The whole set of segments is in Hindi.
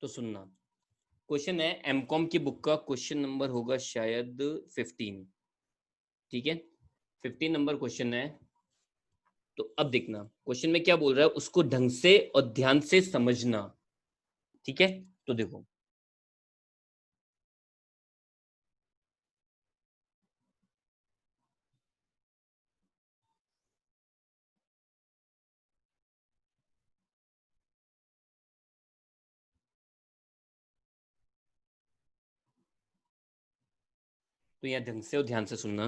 तो सुनना, क्वेश्चन है एमकॉम की बुक का, क्वेश्चन नंबर होगा शायद 15, ठीक है 15 नंबर क्वेश्चन है। तो अब देखना क्वेश्चन में क्या बोल रहा है, उसको ढंग से और ध्यान से समझना, ठीक है। तो देखो तो यहाँ ढंग से और ध्यान से सुनना।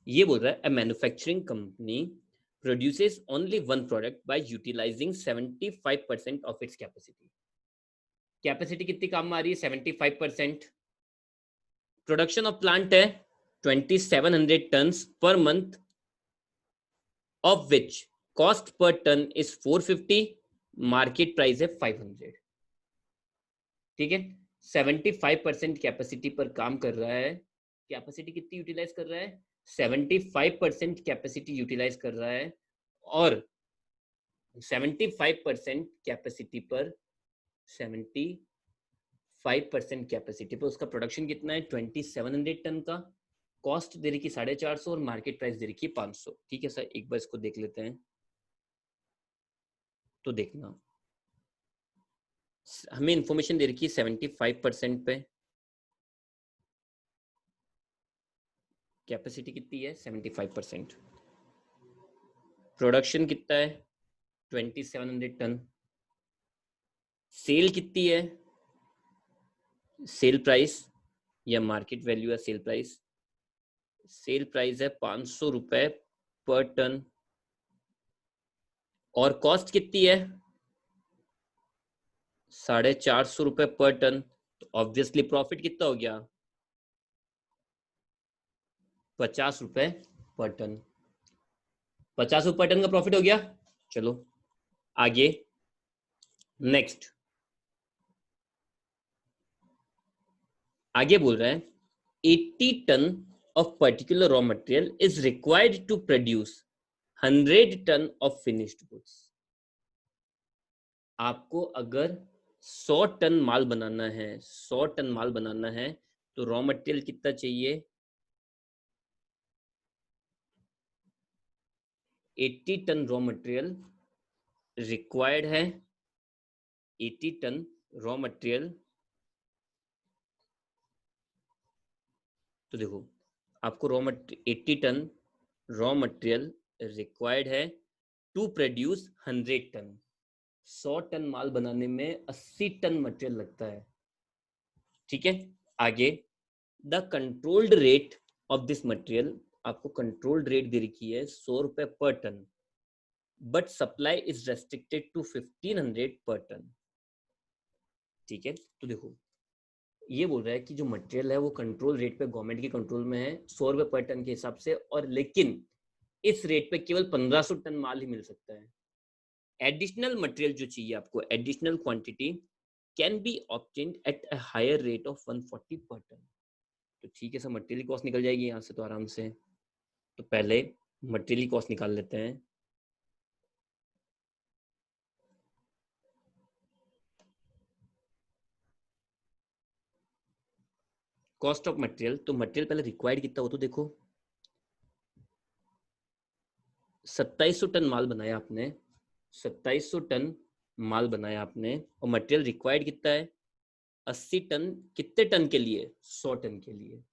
ये बोल रहा है a manufacturing company produces only one product by utilizing 75% of its capacity। Capacity कितनी काम में आ रही है? 75%। प्रोडक्शन ऑफ प्लांट है 2700 tons per month, of which cost per ton is 450, market price है 500, ठीक है। 75% कैपेसिटी पर काम कर रहा है। कैपेसिटी कितनी यूटिलाइज कर रहा है? 75% कैपेसिटी यूटिलाइज कर रहा है, और 75% कैपेसिटी पर 75% कैपेसिटी पर उसका प्रोडक्शन कितना है? 2700 टन का। कॉस्ट दे रखी 450 और मार्केट प्राइस दे रखी 500, ठीक है सर। एक बार इसको देख लेते हैं। तो देखना, हमें इंफॉर्मेशन दे रखी है 75% पे, कैपेसिटी कितनी है? 75%। प्रोडक्शन कितना है? 2700 टन। सेल कितनी है? सेल प्राइस या मार्केट वैल्यू है सेल प्राइस? सेल प्राइस है 500 रुपए पर टन, और कॉस्ट कितनी है? 450 रुपए पर टन। तो ऑब्वियसली प्रॉफिट कितना हो गया? 50 रुपए पर टन। 50 रुपए पर टन का प्रॉफिट हो गया। चलो आगे नेक्स्ट, आगे बोल रहा है 80 ton of particular raw material is required to produce 100 ton of finished goods। आपको अगर 100 टन माल बनाना है, 100 टन माल बनाना है, तो रॉ मटेरियल कितना चाहिए? 80 टन रॉ मटेरियल रिक्वायर्ड है। 80 टन रॉ मटेरियल, तो देखो आपको raw material 80 ton raw material required है टू प्रोड्यूस 100 टन। 100 टन माल बनाने में 80 टन मटेरियल लगता है, ठीक है। आगे the controlled rate of this material, आपको कंट्रोल्ड रेट दे रखी है 100 रुपए per ton, but supply is restricted to 1500 per ton, ठीक है। तो देखो ये बोल रहा है कि जो मटेरियल है वो कंट्रोल रेट पे गवर्नमेंट के कंट्रोल में है 100 रुपए पर टन के हिसाब से, और लेकिन इस रेट पे केवल 1500 टन माल ही मिल सकता है। एडिशनल मटेरियल जो चाहिए आपको, additional quantity can be obtained at a higher rate of 140 per ton. तो ठीक है सर, मटेरियल कॉस्ट निकल जाएगी यहाँ से तो आराम से। तो पहले मटेरियल कॉस्ट निकाल लेते हैं। कॉस्ट ऑफ मटेरियल, तो मटेरियल पहले रिक्वायर्ड कितना हो तो देखो, 2700 टन माल बनाया आपने, 2700 टन माल बनाया आपने, और मटेरियल रिक्वायर्ड कितना है? 80 टन। कितने टन के लिए? 100 टन के लिए।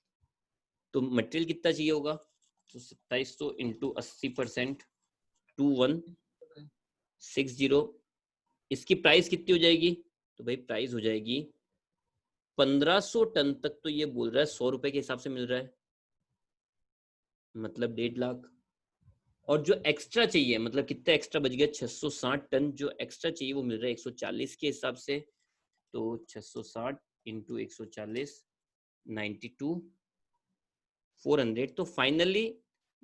तो मटेरियल कितना चाहिए होगा? तो 2700 इंटू 80%, 2160। इसकी प्राइस कितनी हो जाएगी? तो भाई प्राइस हो जाएगी 1500 टन तक। तो ये बोल रहा है 100 रुपए के हिसाब से मिल रहा है, मतलब 1.5 लाख। और जो एक्स्ट्रा चाहिए, मतलब कितना एक्स्ट्रा बच गया? 660 टन जो एक्स्ट्रा चाहिए वो मिल रहा है 140 के हिसाब से। तो 660 इंटू 140, 92,400। तो फाइनली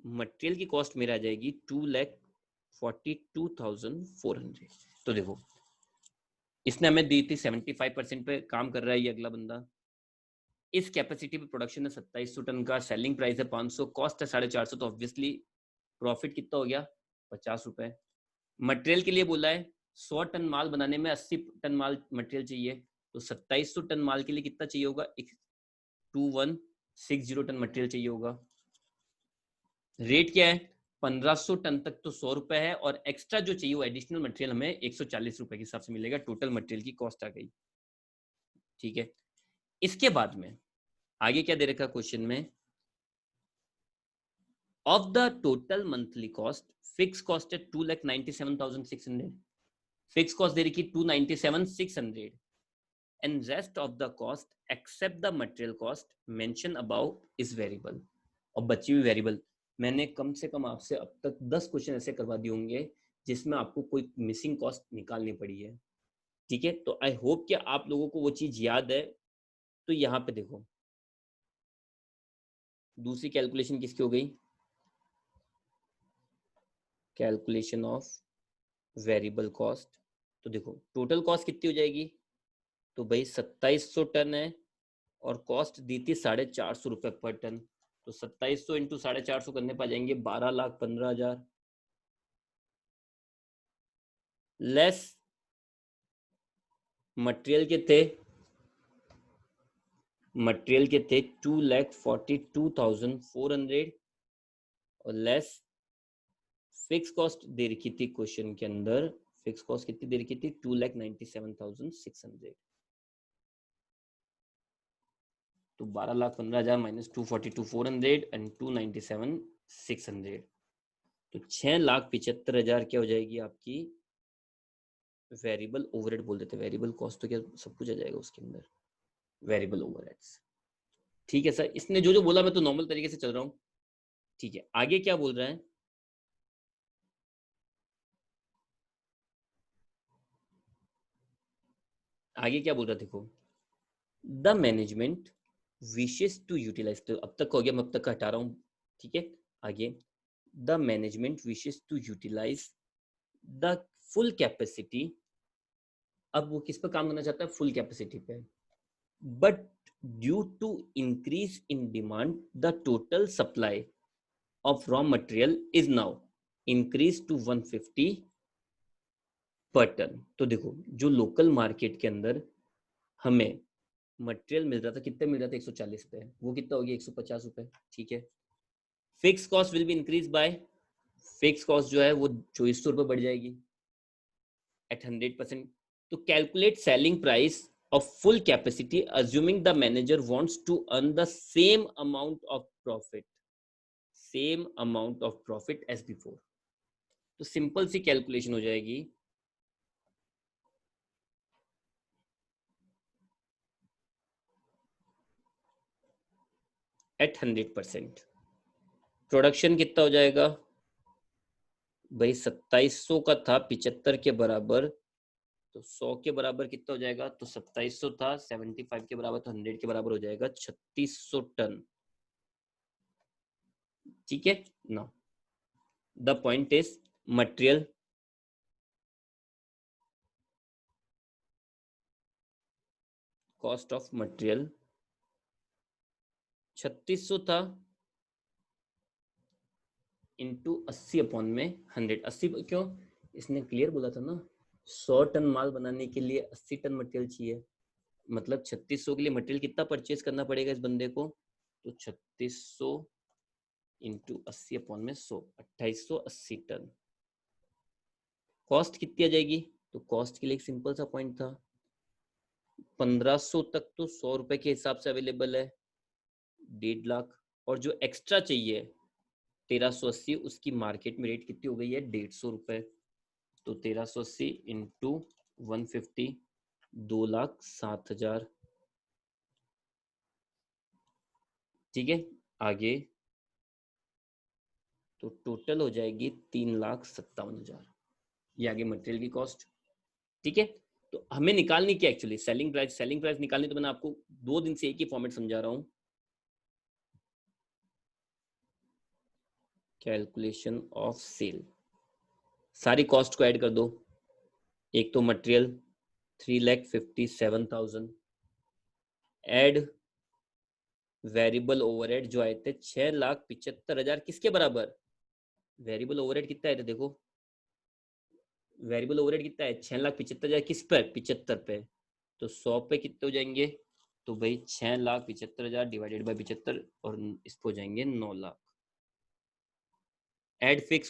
मटेरियल की कॉस्ट मेरा आ जाएगी 2,42,400। तो देखो इसने हमें दी थी 75% पे काम कर रहा है ये अगला बंदा। इस कैपेसिटी पे प्रोडक्शन है 2700 टन का, सेलिंग प्राइस है 500, कॉस्ट है 450, तो ऑब्वियसली प्रॉफिट कितना हो गया? 50 रुपए। मटेरियल के लिए बोला है 100 टन माल बनाने में 80 टन माल मटेरियल चाहिए, तो 2700 टन माल के लिए कितना चाहिए होगा? 2160 टन मटेरियल चाहिए होगा। रेट क्या है? 1500 टन तक तो 100 रुपए है, और एक्स्ट्रा जो चाहिए वो एडिशनल मटेरियल हमें 140 रुपए के हिसाब से मिलेगा। टोटल मटेरियल की कॉस्ट आ गई। ठीक है, इसके बाद में आगे क्या दे रखा क्वेश्चन में? Of the total monthly cost, fix cost है 2,97,600, फिक्स कॉस्ट दे रखी 297,600, and rest of the cost except the material cost mentioned above is variable। और बची हुई वेरिएबल, मैंने कम से कम आपसे अब तक 10 क्वेश्चन ऐसे करवा दिए होंगे जिसमें आपको कोई मिसिंग कॉस्ट निकालनी पड़ी है। ठीक है, तो आई होप कि आप लोगों को वो चीज याद है। तो यहाँ पे देखो, दूसरी कैलकुलेशन किसकी हो गई? Calculation of variable cost. तो देखो टोटल कॉस्ट कितनी हो जाएगी? तो भाई 2700 टन है, और कॉस्ट दी थी 450 रुपए पर टन, तो 2700 इंटू 450 करने पा जाएंगे 12,15,000, लेस मटेरियल के थे, मटेरियल के थे 2,42,400, और लेस फिक्स कॉस्ट दे रखी थी क्वेश्चन के अंदर। फिक्स कॉस्ट कितनी दे रखी थी? 2,97,600। तो 12,15,000 माइनस 2,42,400 एंड 2,97,600, तो 6,75,000 क्या हो जाएगी आपकी? वेरिएबल ओवरहेड बोल देते हैं, वेरिएबल कॉस्ट तो क्या सब कुछ आ जाएगा उसके अंदर, वेरिएबल ओवरहेड्स। ठीक है सर, इसने जो जो बोला मैं तो नॉर्मल तरीके से चल रहा हूँ। ठीक है, आगे क्या बोल रहा है? आगे क्या बोल रहा है देखो, the management wishes to utilise, तो अब तक हो गया, मैं अब तक का हटा रहा हूँ। ठीक है, आगे, the management wishes to utilise the full capacity. अब वो किस पर काम करना चाहता है? फुल कैपेसिटी पे। But due to increase in demand the total supply of raw material is now increased to 150 पर टन। तो देखो, जो लोकल मार्केट के अंदर हमें मटेरियल मिल रहा था, कितने मिल रहा था? 140 रुपए, वो कितना हो गया? 150 रुपए। ठीक है, fix cost will be increase by, fix cost जो है वो 2400 रुपए बढ़ जाएगी एट 100%। तो calculate selling price of full capacity assuming the manager wants to earn the same amount of profit as before। तो सिंपल सी कैलकुलेशन हो जाएगी, एट 100%। प्रोडक्शन कितना हो जाएगा भाई? 2700 का था 75 के बराबर, तो 100 के बराबर कितना हो जाएगा? तो 2700 था 75 के बराबर, तो 100 के बराबर हो जाएगा 3600 टन। ठीक है ना? The point is material cost of material 3600 था इंटू 80 अपॉन में 100। 80 क्यों? इसने क्लियर बोला था ना, 100 टन माल बनाने के लिए 80 टन मटेरियल चाहिए, मतलब 3600 के लिए मटेरियल कितना परचेज करना पड़ेगा इस बंदे को? तो 3600 इंटू 80 अपॉन में 100, 2880 टन। कॉस्ट कितनी आ जाएगी? तो कॉस्ट के लिए एक सिंपल सा पॉइंट था, 1500 तक तो 100 रुपए के हिसाब से अवेलेबल है, 1.5 लाख, और जो एक्स्ट्रा चाहिए 1380, उसकी मार्केट में रेट कितनी हो गई है? 150 रुपए। तो 1380 इंटू 150, 2,07,000। ठीक है, आगे, तो टोटल हो जाएगी 3,57,000। ये आगे मटेरियल की कॉस्ट। ठीक है, तो हमें निकालनी क्या actually? Selling price. Selling price निकालनी तो मैंने आपको 2 दिन से एक ही फॉर्मेट समझा रहा हूं, कैलकुलेशन ऑफ सेल। सारी कॉस्ट को ऐड कर दो। एक तो मटेरियल 3,57,000, ऐड वेरिएबल ओवरहेड जो आए थे 6,75,000, किसके बराबर? वेरिएबल ओवरहेड कितना आए थे देखो, वेरिएबल ओवरहेड कितना है 6,75,000 किस पर 75 पे, तो 100 पे कितने हो जाएंगे, तो भाई 6,75,000 डिवाइडेड बाय 75 और इस पे हो जाएंगे 9 लाख। एड फिक्स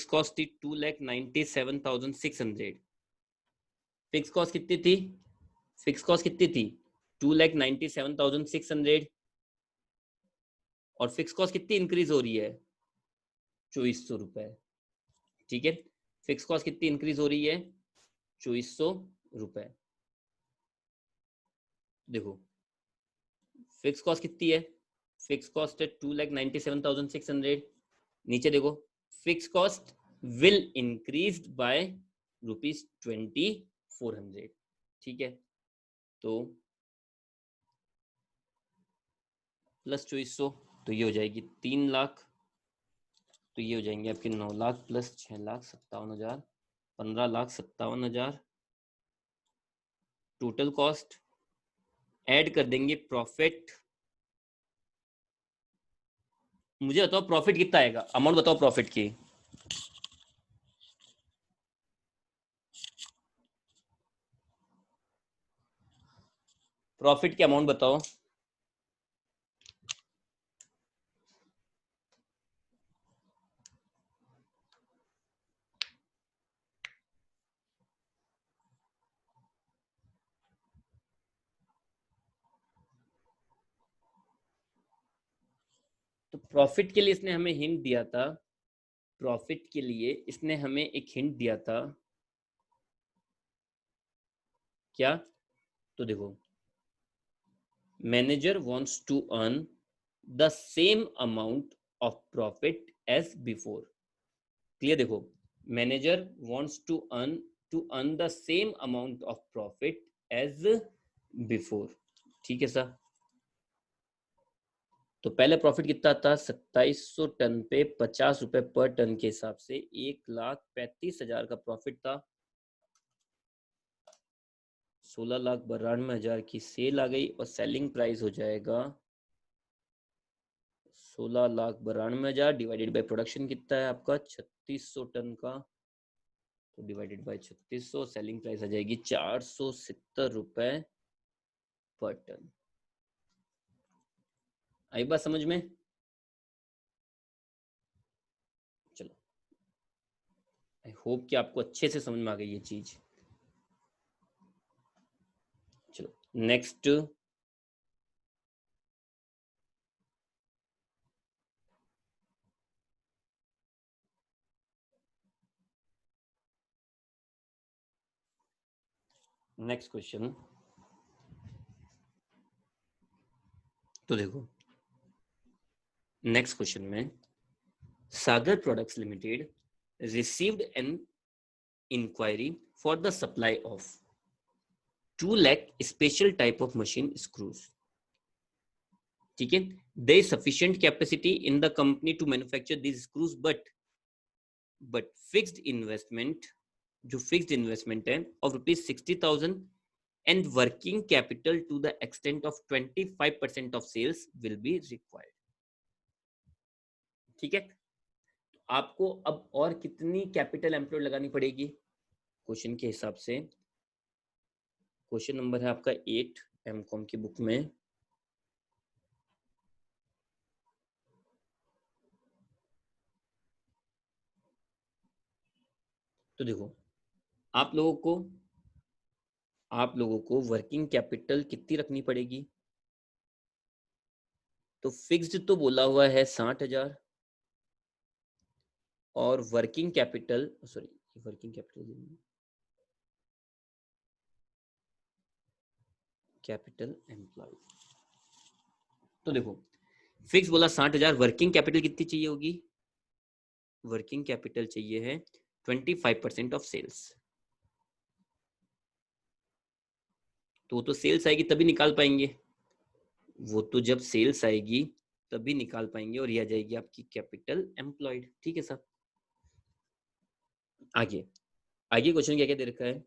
कॉस्ट थी 2,97,600। फिक्स कॉस्ट कितनी थी, फिक्स कॉस्ट कितनी थी 2,97,600 और फिक्स कॉस्ट कितनी इंक्रीज हो रही है 2,400 रुपए। ठीक है, फिक्स कॉस्ट कितनी इंक्रीज हो रही है 2,400 रुपए। देखो फिक्स कॉस्ट कितनी है, फिक्स कॉस्ट है 2,97,600। नीचे देखो fix cost will increase by ₹2,400। ठीक है, तो प्लस 2,400 तो ये हो जाएगी 3 लाख, तो ये हो जाएंगे आपके 9 lakh plus 6,57,000 15,57,000 total cost. Add कर देंगे प्रॉफिट, मुझे बताओ प्रॉफिट कितना आएगा, अमाउंट बताओ प्रॉफिट की। प्रॉफिट की अमाउंट बताओ। तो प्रॉफिट के लिए इसने हमें हिंट दिया था, प्रॉफिट के लिए इसने हमें एक हिंट दिया था क्या, तो देखो manager wants to earn the same amount of profit as before. Clear, देखो manager wants to earn the same amount of profit as before. ठीक है सर, तो पहले प्रॉफिट कितना था 2,700 टन पे 50 रुपए पर टन के हिसाब से 1,35,000 का प्रॉफिट था। 16,92,000 की सेल आ गई और सेलिंग प्राइस हो जाएगा 16,92,000 डिवाइडेड बाय प्रोडक्शन कितना है आपका 3,600 टन का, तो डिवाइडेड बाय 3,600 सेलिंग प्राइस आ जाएगी 470 रुपए पर टन। आई बात समझ में, चलो आई होप कि आपको अच्छे से समझ में आ गई ये चीज। चलो नेक्स्ट, नेक्स्ट क्वेश्चन। तो देखो नेक्स्ट क्वेश्चन में Sagar products limited received an inquiry for the supply of 2 lakh special type of machine screws. ठीक है, there is sufficient capacity in the company to manufacture these screws but fixed investment, जो फिक्स्ड इन्वेस्टमेंट है of ₹60,000 and working capital to the extent of 25% of sales will be required. ठीक है, आपको अब और कितनी कैपिटल एम्प्लॉयड लगानी पड़ेगी क्वेश्चन के हिसाब से। क्वेश्चन नंबर है आपका 8 एमकॉम की बुक में। तो देखो आप लोगों को वर्किंग कैपिटल कितनी रखनी पड़ेगी, तो फिक्स्ड तो बोला हुआ है 60,000 और वर्किंग कैपिटल कैपिटल एम्प्लॉय। तो देखो फिक्स बोला 60,000, वर्किंग कैपिटल कितनी चाहिए होगी, वर्किंग कैपिटल चाहिए है 25% ऑफ सेल्स। तो सेल्स आएगी तभी निकाल पाएंगे, वो तो जब सेल्स आएगी तभी निकाल पाएंगे और ये आ जाएगी आपकी कैपिटल एम्प्लॉयड। ठीक है सर, आगे आगे क्वेश्चन क्या क्या दे रखा है,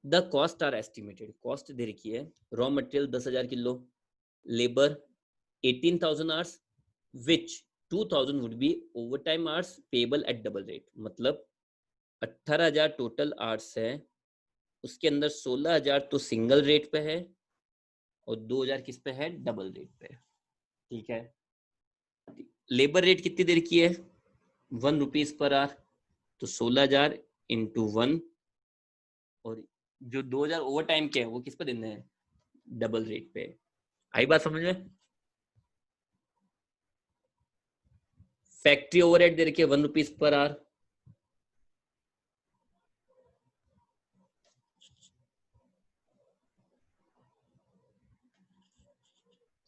the cost are estimated, cost दे रखी है raw material 10,000 kilo, labour 18,000 hours which 2,000 would be overtime hours payable at double rate. मतलब 18,000 टोटल आवर्स है, उसके अंदर 16,000 तो सिंगल रेट पे है और 2,000 किस पे है, डबल रेट पे। ठीक है, लेबर रेट कितनी देर की है, 1 रुपीज पर आवर, तो 16,000 इंटू 1, और जो 2,000 ओवर टाइम के हैं वो किस पे देने हैं, डबल रेट पे। आई बात समझ में? फैक्ट्री ओवरहेड दे रखी है 1 rupees per hour,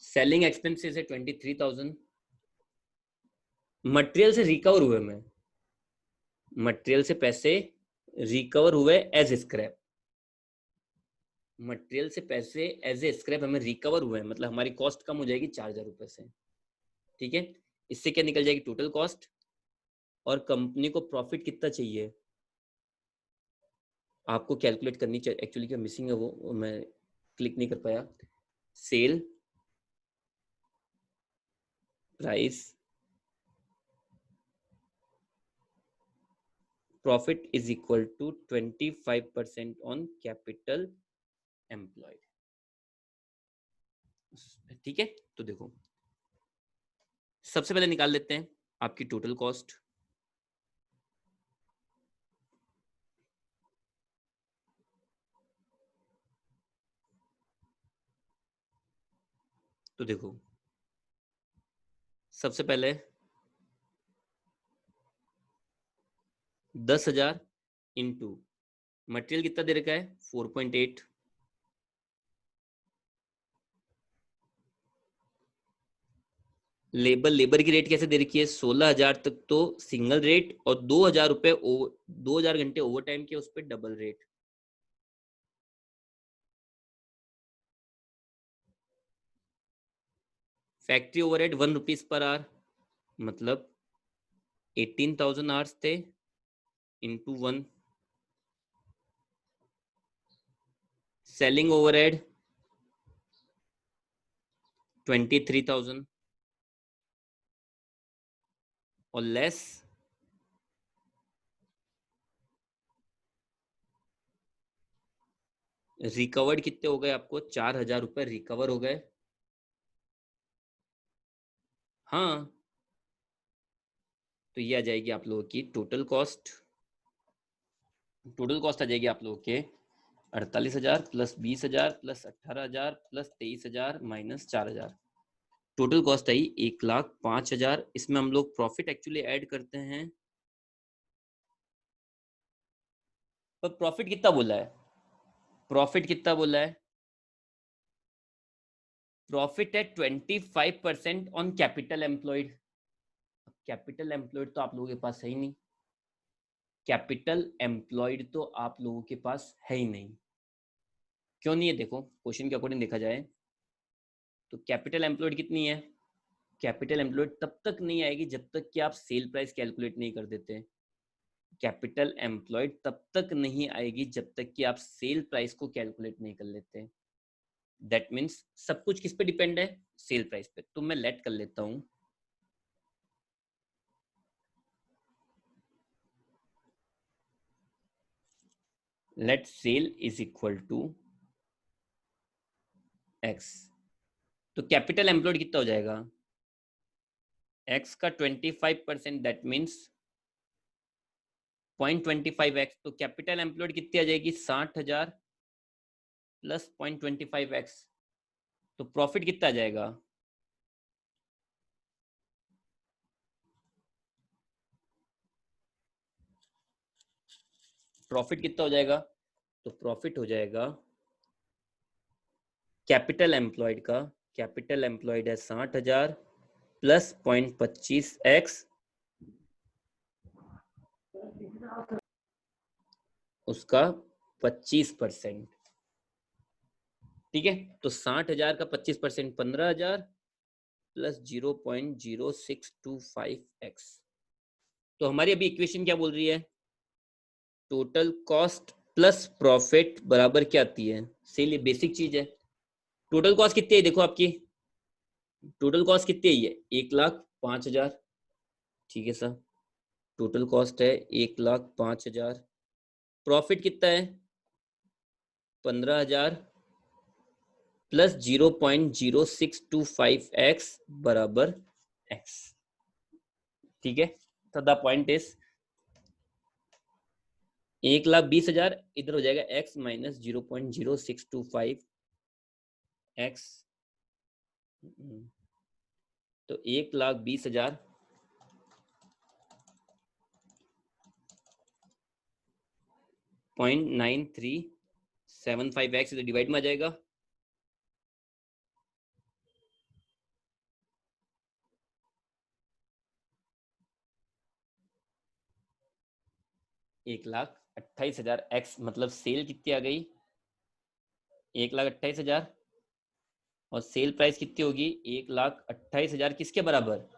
selling expenses है 23,000, मटेरियल से रिकवर हुए, में मटेरियल से पैसे रिकवर हुए एज स्क्रैप, मटेरियल से पैसे एज ए स्क्रैप हमें रिकवर हुए हैं, मतलब हमारी कॉस्ट कम हो जाएगी 4,000 रुपए से। ठीक है, इससे क्या निकल जाएगी, टोटल कॉस्ट, और कंपनी को प्रॉफिट कितना चाहिए आपको कैलकुलेट करनी चाहिए। एक्चुअली क्या मिसिंग है वो मैं क्लिक नहीं कर पाया। Sale price profit is equal to 25% on capital employed. ठीक है, तो देखो सबसे पहले निकाल लेते हैं आपकी टोटल कॉस्ट। तो देखो सबसे पहले 10,000 इंटू मटेरियल कितना दे रखा है 4.8, लेबर की रेट कैसे दे रखी है 16,000 तक तो सिंगल रेट, और 2,000 रुपए 2,000 घंटे ओवर टाइम के उस पर double rate. Factory overhead 1 rupees per hour, मतलब 18,000 आवर्स थे इंटू 1। सेलिंग ओवरहेड 23,000 और लेस रिकवर्ड कितने हो गए आपको, 4,000 रुपए रिकवर हो गए। हाँ, तो ये आ जाएगी आप लोगों की टोटल कॉस्ट। टोटल कॉस्ट आ जाएगी आप लोगों के 48,000 plus 20,000 plus 18,000 plus 23,000 minus 4,000। Total cost आई 1,05,000। इसमें हम लोग प्रॉफिट एक्चुअली ऐड करते हैं, पर प्रॉफिट कितना बोला है, प्रॉफिट कितना बोला है, प्रॉफिट है 25% on capital employed. Capital employed तो आप लोगों के पास है ही नहीं, कैपिटल एम्प्लॉयड तो आप लोगों के पास है ही नहीं। क्यों नहीं है, देखो क्वेश्चन के अकॉर्डिंग देखा जाए तो कैपिटल एम्प्लॉयड कितनी है, कैपिटल एम्प्लॉयड तब तक नहीं आएगी जब तक कि आप सेल प्राइस कैलकुलेट नहीं कर देते। कैपिटल एम्प्लॉयड तब तक नहीं आएगी जब तक कि आप सेल प्राइस को कैलकुलेट नहीं कर लेते। दैट मीन्स सब कुछ किस पे डिपेंड है, सेल प्राइस पे। तो मैं लेट कर लेता हूं, let sale is equal to x. तो कैपिटल एम्प्लॉयड कितना हो जाएगा, एक्स का 25%, दैट मीन्स 0.25x। तो कैपिटल एम्प्लॉयड कितनी आ जाएगी 60,000 प्लस 0.25x, तो प्रॉफिट कितना आ जाएगा, प्रॉफिट कितना हो जाएगा, तो प्रॉफिट हो जाएगा कैपिटल एम्प्लॉयड का, कैपिटल एम्प्लॉयड है 60,000 प्लस 0.25x, उसका 25%। ठीक है, तो 60,000 का 25% 15,000 प्लस 0.0625x। तो हमारी अभी इक्वेशन क्या बोल रही है, टोटल कॉस्ट प्लस प्रॉफिट बराबर क्या आती है सेल, ये बेसिक चीज है। टोटल कॉस्ट कितनी है देखो आपकी, टोटल कॉस्ट कितनी है, 1,05,000। ठीक है सर, टोटल कॉस्ट है 1,05,000, प्रॉफिट कितना है 15,000 प्लस 0.0625x बराबर x। ठीक है, तो द पॉइंट इज 1,20,000 इधर हो जाएगा x माइनस 0.0625 x, तो 1,20,000 0.9375x इधर डिवाइड में आ जाएगा, एक लाख 28,000 x मतलब सेल कितनी आ गई 1,28,000 और सेल प्राइस कितनी होगी 1,28,000 किसके बराबर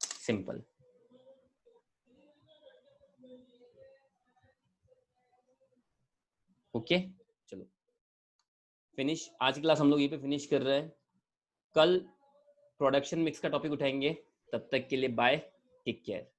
सिंपल। ओके चलो फिनिश, आज की क्लास हम लोग ये पे फिनिश कर रहे हैं, कल प्रोडक्शन मिक्स का टॉपिक उठाएंगे, तब तक के लिए बाय, टेक केयर।